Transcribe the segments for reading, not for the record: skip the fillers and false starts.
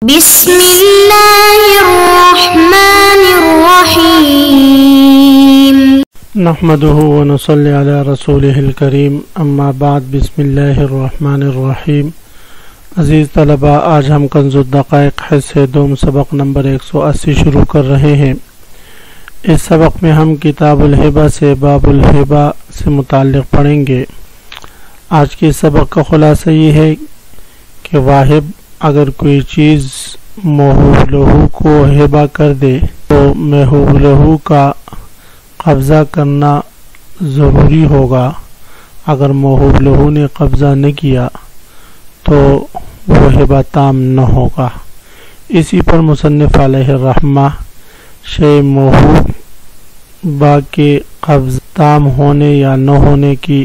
بسم اللہ الرحمن الرحیم نحمده ونصلی علی رسوله الکریم اما بعد بسم اللہ الرحمن الرحیم۔ عزیز طلبہ، آج ہم کنز الدقائق حصہ دوم سبق نمبر 180 شروع کر رہے ہیں۔ اس سبق میں ہم کتاب الہبہ سے باب الہبہ سے متعلق پڑھیں گے۔ آج کے سبق کا خلاصہ یہ ہے کہ واہب اگر کوئی چیز موہوب لہو کو ہبہ کر دے تو موہوب لہو کا قبضہ کرنا ضروری ہوگا۔ اگر موہوب لہو نے قبضہ نہ کیا تو وہ ہبہ تام نہ ہوگا۔ اسی پر مصنف علیہ الرحمہ شے موہوبہ کے قبضہ تام ہونے یا نہ ہونے کی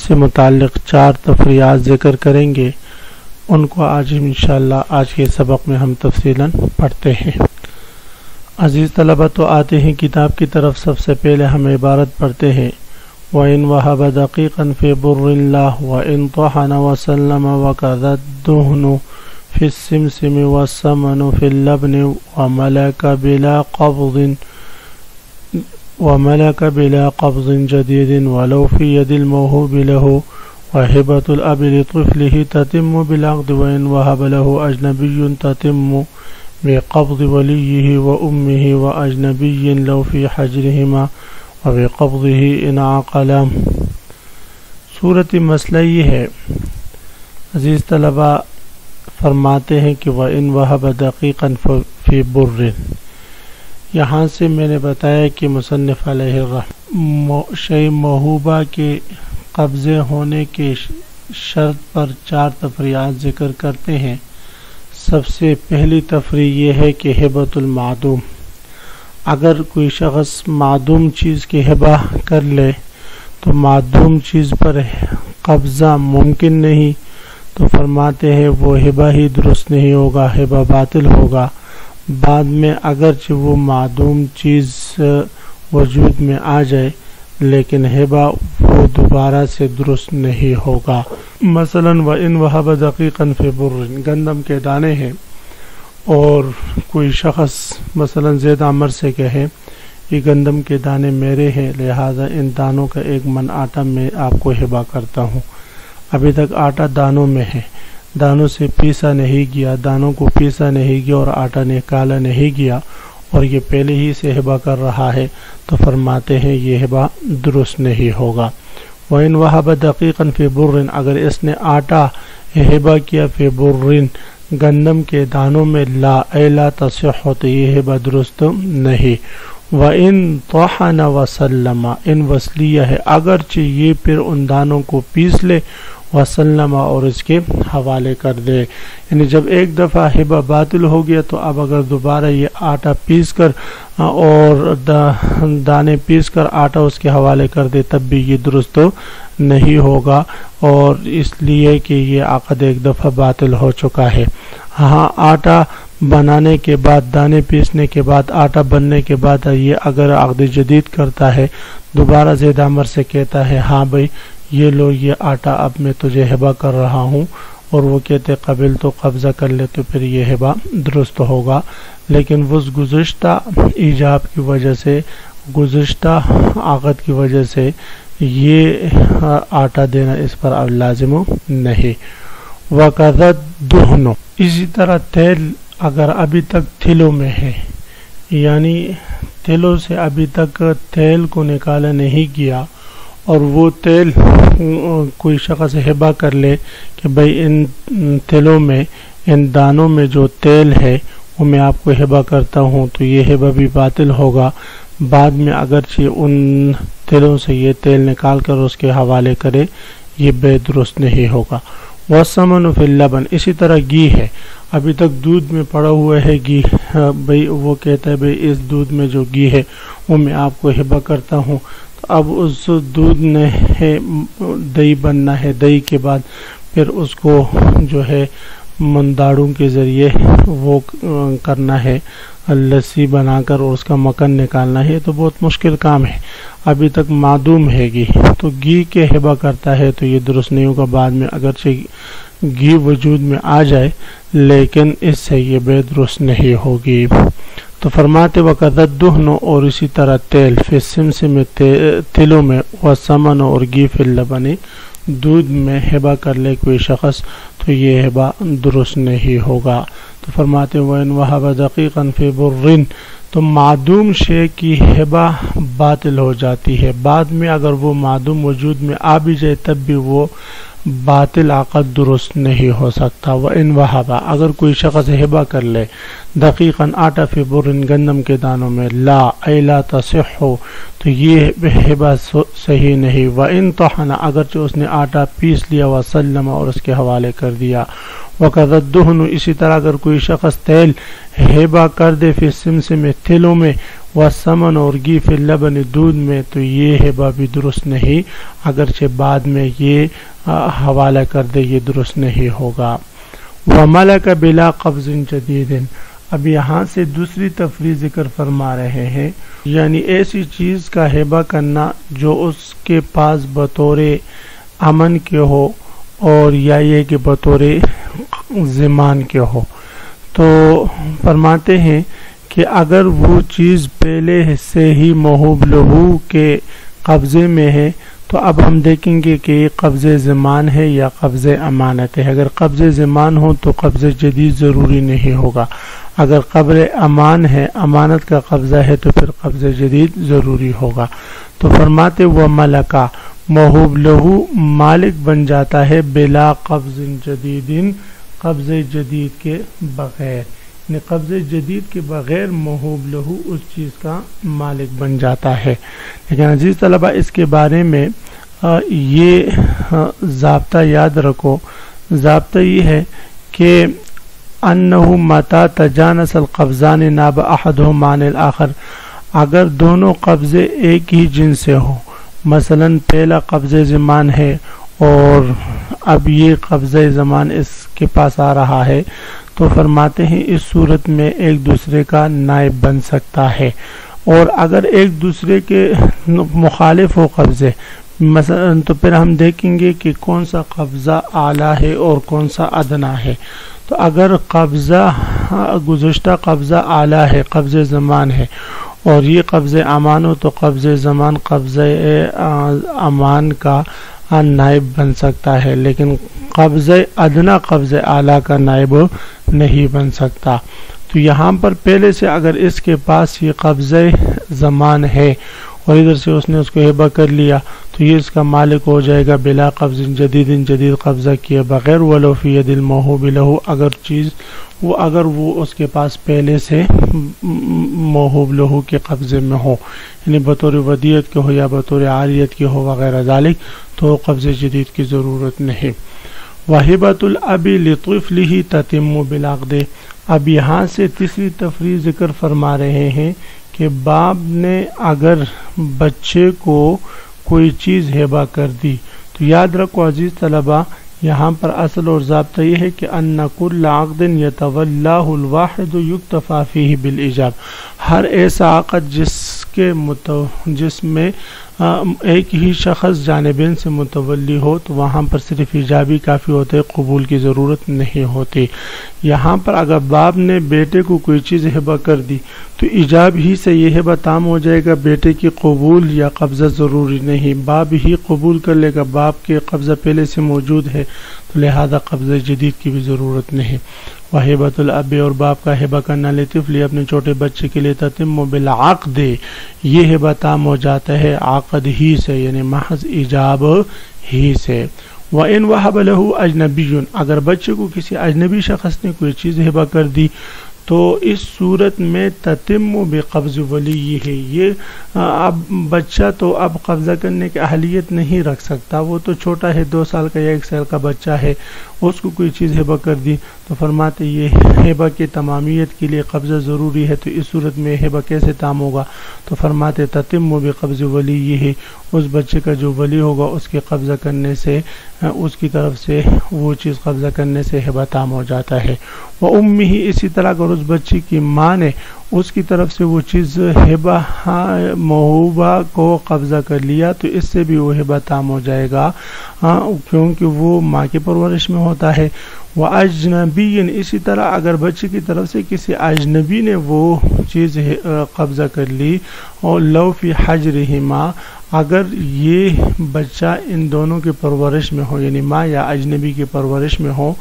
سے متعلق 4 تفریعات ذکر کریں گے۔ ان کو آج انشاءاللہ آج کے سبق میں ہم تفصیلاً پڑھتے ہیں۔ عزیز طلبہ، تو آتے ہیں کتاب کی طرف۔ سب سے پہلے ہم عبارت پڑھتے ہیں وَإِنْ وَهَبَ دَقِيقًا فِي بُرِّ اللَّهِ وَإِنْ طَحَنَ وَسَلَّمَ وَكَذَا الدُّهْنُ فِي السِّمْسِمِ وَالسَّمَنُ فِي اللَّبْنِ وَمَلَكَ بِلَا قَبْضٍ جَدِيدٍ وَلَوْ فِي يَدِ الْمَوْهُوبِ لَهُ وَهِبَةُ الْأَبِ لِطِفْلِهِ تَتِمُّ بِالْعَقْدِ وَإِنْ وَهَبَ لَهُ أَجْنَبِيٌّ تَتِمُّ بِقَبْضِ وَلِيِّهِ وَأُمِّهِ وَأَجْنَبِيٍّ لَوْ فِي حَجْرِهِمَا وَبِقَبْضِهِ إِنْ عَقَلَا۔ صورت مسئلہ یہ ہے، عزیز طلبہ فرماتے ہیں کہ وَإِنْ وَهَبَ دَقِيقًا فِي بُرٍّ۔ یہاں سے میں نے بتایا کہ مصنف علیہ الرحمہ شیء موہوبہ کے قبضے ہونے کے شرط پر 4 تفریعات ذکر کرتے ہیں۔ سب سے پہلی تفریع یہ ہے کہ ہبۃ المعدوم۔ اگر کوئی شخص معدوم چیز کی ہبہ کر لے تو معدوم چیز پر قبضہ ممکن نہیں، تو فرماتے ہیں وہ ہبہ ہی درست نہیں ہوگا، ہبہ باطل ہوگا۔ بعد میں اگرچہ وہ معدوم چیز وجود میں آ جائے لیکن ہبہ وہ دوبارہ سے درست نہیں ہوگا۔ مثلا وَإِنْ وَهَبَ دَقِيقًا فِي بُرٍّ، گندم کے دانے ہیں اور کوئی شخص مثلا زید عمر سے کہے یہ گندم کے دانے میرے ہیں، لہذا ان دانوں کا 1 من آٹا میں آپ کو ہبہ کرتا ہوں۔ ابھی تک آٹا دانوں میں ہے، دانوں سے پیسا نہیں گیا، دانوں کو پیسا نہیں گیا اور آٹا نکالا نہیں گیا اور یہ پہلے ہی سے ہبہ کر رہا ہے، تو فرماتے ہیں یہ ہبہ درست نہیں ہوگا۔ وَإِنْ وَهَبَ دَقِيقًا فِي بُرٍّ، اگر اس نے آٹا ہبہ کیا فی برٍ گندم کے دانوں میں، لا تصح، تو یہ ہبہ درست نہیں۔ وَإِنْ طَحَنَ وَسَلَّمَ، ان وصلیہ ہے، اگرچہ یہ پھر ان دانوں کو پیس لے، وسلم اور اس کے حوالے کر دے، یعنی جب ایک دفعہ ہبہ باطل ہو گیا تو اب اگر دوبارہ یہ آٹا پیس کر اور دانے پیس کر آٹا اس کے حوالے کر دے تب بھی یہ درست نہیں ہوگا، اور اس لیے کہ یہ عقد ایک دفعہ باطل ہو چکا ہے۔ ہاں، آٹا بنانے کے بعد، دانے پیسنے کے بعد، آٹا بننے کے بعد یہ اگر عقد جدید کرتا ہے، دوبارہ زید عمر سے کہتا ہے ہاں بھائی یہ لو یہ آٹا اب میں تجھے ہبہ کر رہا ہوں، اور وہ کہتے قبل تو قبضہ کر لے، تو پھر یہ ہبہ درست ہوگا۔ لیکن وہ گزشتہ ایجاب کی وجہ سے، گزشتہ عقد کی وجہ سے یہ آٹا دینا اس پر اب لازم نہیں۔ وَكَذَا الدُّهْنُ، اسی طرح تیل اگر ابھی تک تھلوں میں ہے، یعنی تھلوں سے ابھی تک تیل کو نکالا نہیں گیا، اور وہ تیل کوئی شخص ہبہ کر لے کہ بھئی ان تیلوں میں، ان دانوں میں جو تیل ہے وہ میں آپ کو ہبہ کرتا ہوں، تو یہ ہبہ بھی باطل ہوگا۔ بعد میں اگرچہ ان تیلوں سے یہ تیل نکال کر اس کے حوالے کرے، یہ بے درست نہیں ہوگا۔ وَالسَّمَنُ فِي اللَّبَنِ، اسی طرح گھی ہے، ابھی تک دودھ میں پڑا ہوا ہے گھی، بھئی وہ کہتا ہے بھئی اس دودھ میں جو گھی ہے وہ میں آپ کو ہبہ کرتا ہوں، اب اس دودھ نے دہی بننا ہے، دہی کے بعد پھر اس کو جو ہے منداڑوں کے ذریعے وہ کرنا ہے، لسی بنا کر اور اس کا مکھن نکالنا ہے، تو بہت مشکل کام ہے، ابھی تک معدوم ہے گھی، تو گھی کے ہبہ کرتا ہے تو یہ درست نہیں ہوگا۔ بعد میں اگرچہ گھی وجود میں آ جائے لیکن اس سے یہ بے درست نہیں ہوگی۔ تو فرماتے وقدت دہن، اور اسی طرح تیل، فی السمسم تلوں میں، والثمن، اور گھی، فی اللبن دودھ میں ہبہ کر لے کوئی شخص تو یہ ہبہ درست نہیں ہوگا۔ تو فرماتے وَإِنْ وَهَبَ دَقِيقًا فِي بُرٍّ، تو معدوم شے کی ہبہ باطل ہو جاتی ہے، بعد میں اگر وہ معدوم وجود میں آ بھی جائے تب بھی وہ باطل عقد درست نہیں ہو سکتا۔ وَإِنْ وَهَبَ، اگر کوئی شخص ہبہ کر لے دقیقاً آٹا فی برن گندم کے دانوں میں، لا ای لا تصح، تو یہ ہبہ صحیح نہیں۔ وَإِنْ طَحَنَ، اگرچہ اس نے آٹا پیس لیا، وَسَلَّمَ، اور اس کے حوالے کر دیا۔ وَقَذَا الدُّهْنُ، اسی طرح اگر کوئی شخص تیل ہبہ کر دے فی السمسم تلوں میں، والثمن، اور گھی، فی اللبن دودھ میں، تو یہ ہبہ بھی درست نہیں، اگرچہ بعد میں یہ حوالہ کر دے یہ درست نہیں ہوگا۔ وَمَلَكَ بِلَا قَبْضٍ جَدِيدٍ، اب یہاں سے دوسری تفریح ذکر فرما رہے ہیں، یعنی ایسی چیز کا ہبہ کرنا جو اس کے پاس بطور امن کے ہو اور یا یہ کہ بطور ضمان کے ہو۔ تو فرماتے ہیں کہ اگر وہ چیز پہلے سے ہی موہوب لہو کے قبضے میں ہے تو اب ہم دیکھیں گے کہ یہ قبض ضمان ہے یا قبض امانت ہے۔ اگر قبض ضمان ہو تو قبض جدید ضروری نہیں ہوگا، اگر قبض امان ہے، امانت کا قبضہ ہے، تو پھر قبض جدید ضروری ہوگا۔ تو فرماتے وہ ملکہ، موہوب لہو مالک بن جاتا ہے، بلا قبض جدید، قبض جدید کے بغیر، یعنی قبض جدید کے بغیر موہوب لہو اس چیز کا مالک بن جاتا ہے۔ لیکن عزیز طلبہ اس کے بارے میں یہ ضابطہ یاد رکھو، ضابطہ یہ ہے کہ انہو متا تجانس القبضان ناب احدہما عن الآخر، اگر دونوں قبضے ایک ہی جن سے ہو، مثلا پہلا قبض زمان ہے اور اب یہ قبض زمان اس کے پاس آ رہا ہے، تو فرماتے ہیں اس صورت میں ایک دوسرے کا نائب بن سکتا ہے۔ اور اگر ایک دوسرے کے مخالف ہو قبضے، مثلا تو پھر ہم دیکھیں گے کہ کون سا قبضہ اعلیٰ ہے اور کون سا ادنا ہے۔ تو اگر قبضہ گزشتہ قبضہ اعلیٰ ہے، قبض زمان ہے، اور یہ قبض امان ہو، تو قبض زمان قبض امان کا نائب بن سکتا ہے، لیکن قبض ادنا قبض اعلیٰ کا نائب نہیں بن سکتا۔ تو یہاں پر پہلے سے اگر اس کے پاس یہ قبض زمان ہے اور ادھر سے اس نے اس کو ہبہ کر لیا تو یہ اس کا مالک ہو جائے گا بلا قبض جدید، جدید قبضہ کیے بغیر، ولو فی ید الموہوب لہو، اگر وہ اس کے پاس پہلے سے موہوب لہو کے قبضے میں ہو، یعنی بطور ودیعت کے ہو یا بطور عاریت کے ہو وغیرہ ذالک، تو قبض جدید کی ضرورت نہیں۔ وَهِبَةُ الْأَبِ لِطِفْلِهِ تَتِمُّ بِالْعَقْدِ، اب یہاں سے تیسری تفریح ذکر فرما رہے ہیں کہ باپ نے اگر بچے کو کوئی چیز ہبہ کر دی تو یاد رکھو عزیز طلبہ، یہاں پر اصل اور ضابطہ یہ ہے کہ ان کل عقد یتولاہ الواحد یکتفی فیہ بالایجاب، ہر ایسا عقد جس میں ایک ہی شخص جانبین سے متولی ہو تو وہاں پر صرف ایجابی کافی ہوتے، قبول کی ضرورت نہیں ہوتی۔ یہاں پر اگر باپ نے بیٹے کو کوئی چیز ہبہ کر دی تو ایجاب ہی سے یہ ہبہ تام ہو جائے گا، بیٹے کی قبول یا قبضہ ضروری نہیں، باپ ہی قبول کر لے گا، باپ کے قبضہ پہلے سے موجود ہے تو لہذا قبضہ جدید کی بھی ضرورت نہیں۔ وَهِبَةُ الْأَبِ، اور باپ کا ہبہ کرنا لطفل اپنے چھوٹے بچے کے لیے تتم بالعقد، یہ ہبہ تام ہو جاتا ہے عقد ہی سے، یعنی محض ایجاب ہی سے۔ وَإِنْ وَهَبَ لَهُ أَجْنَبِيٌّ، اگر بچے کو کسی اجنبی شخص نے کوئی چیز ہبہ کر دی تو اس صورت میں تتم بقبض ولی ہے، یہ اب بچہ تو اب قبضہ کرنے کی اہلیت نہیں رکھ سکتا، وہ تو چھوٹا ہے، 2 سال کا یا 1 سال کا بچہ ہے، اس کو کوئی چیز ہبہ کر دی تو فرماتے یہ ہبہ کی تمامیت کے لیے قبضہ ضروری ہے، تو اس صورت میں ہبہ کیسے تام ہوگا؟ تو فرماتے تتم بقبض ولی یہ ہے، اس بچے کا جو ولی ہوگا اس کے قبضہ کرنے سے، اس کی طرف سے وہ چیز قبضہ کرنے سے ہبہ تام ہو جاتا ہے۔ وَأُمِّهِ اسی طرح اگر اس بچی کی ماں نے اس کی طرف سے وہ چیز ہبہ موہوبہ کو قبضہ کر لیا تو اس سے بھی وہ ہبہ تام ہو جائے گا کیونکہ وہ ماں کی پرورش میں ہوتا ہے۔ وَأَجْنَبِيٍّ اسی طرح اگر بچی کی طرف سے کسی اجنبی نے وہ چیز قبضہ کر لی، اور لَوْ فِي حَجْرِهِمَا اگر یہ بچہ ان دونوں کی پرورش میں ہو، یعنی ماں یا اجنبی کی پرورش میں ہو،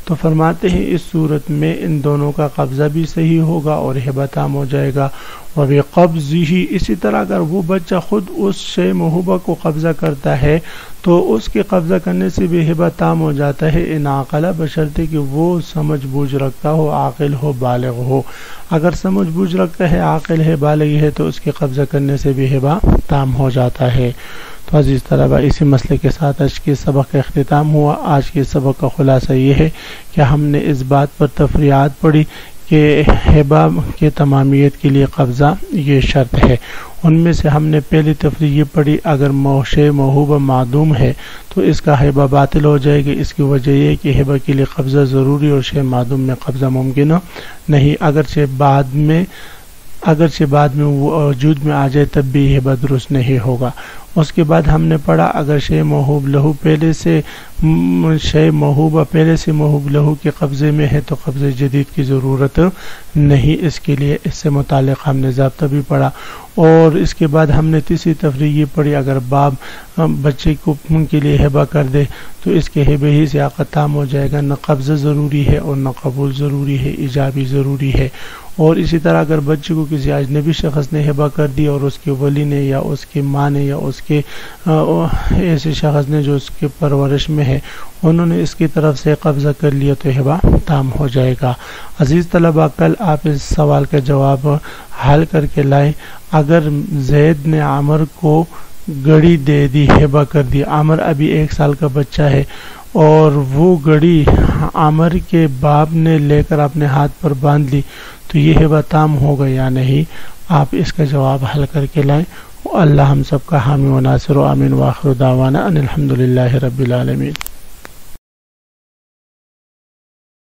تو فرماتے ہیں اس صورت میں ان دونوں کا قبضہ بھی صحیح ہوگا اور ہبہ تام ہو جائے گا۔ وَبِقَبْضِهِ اسی طرح اگر وہ بچہ خود اس شے موہوبہ کو قبضہ کرتا ہے تو اس کے قبضہ کرنے سے بھی ہبہ تام ہو جاتا ہے، ان عاقلہ بشرطے کہ وہ سمجھ بوجھ رکھتا ہو، عاقل ہو، بالغ ہو۔ اگر سمجھ بوجھ رکھتا ہے، عاقل ہے، بالغ ہے تو اس کے قبضہ کرنے سے بھی ہبہ تام ہو جاتا ہے۔ تو عزیز طلبہ، اسی مسئلے کے ساتھ آج کے سبق کا اختتام ہوا۔ آج کے سبق کا خلاصہ یہ ہے کہ ہم نے اس بات پر تفریعات پڑھی کہ ہبہ کے تمامیت کے لیے قبضہ یہ شرط ہے۔ ان میں سے ہم نے پہلی تفریع یہ پڑھی اگر شے موہوبہ معدوم ہے تو اس کا ہبہ باطل ہو جائے گی۔ اس کی وجہ یہ کہ ہبہ کے لیے قبضہ ضروری اور شے معدوم میں قبضہ ممکن نہیں، اگرچہ بعد میں وہ وجود میں آ جائے تب بھی ہبہ درست نہیں ہوگا۔ اس کے بعد ہم نے پڑھا اگر شے موہوب لہو پہلے سے موہوب لہو کے قبضے میں ہے تو قبضے جدید کی ضرورت نہیں اس کے لیے۔ اس سے متعلق ہم نے ضابطہ بھی پڑھا، اور اس کے بعد ہم نے تیسری تفریع یہ پڑھی اگر باپ بچے کو کے لیے ہبہ کر دے تو اس کے ہبے ہی سے عقد تام ہو جائے گا، نہ قبضہ ضروری ہے اور نہ قبول ضروری ہے، ایجابی ضروری ہے۔ اور اسی طرح اگر بچے کو کسی اجنبی شخص نے ہبہ کر دی اور اس کے ولی نے یا اس کی ماں نے یا اس کے ایسے شخص نے جو اس کے پرورش میں ہے انہوں نے اس کی طرف سے قبضہ کر لیا تو ہبہ تام ہو جائے گا۔ عزیز طلبہ، کل آپ اس سوال کا جواب حل کر کے لائیں۔ اگر زید نے عمر کو گھڑی دے دی، ہبہ کر دی، عمر ابھی 1 سال کا بچہ ہے اور وہ گھڑی عمر کے باپ نے لے کر اپنے ہاتھ پر باندھ لی تو یہ ہبہ تام ہوگا یا نہیں؟ آپ اس کا جواب حل کر کے لائیں۔ اللہ ہم سب کا حامی و ناصر و آمین، وآخر دعوانا ان الحمدللہ رب العالمین۔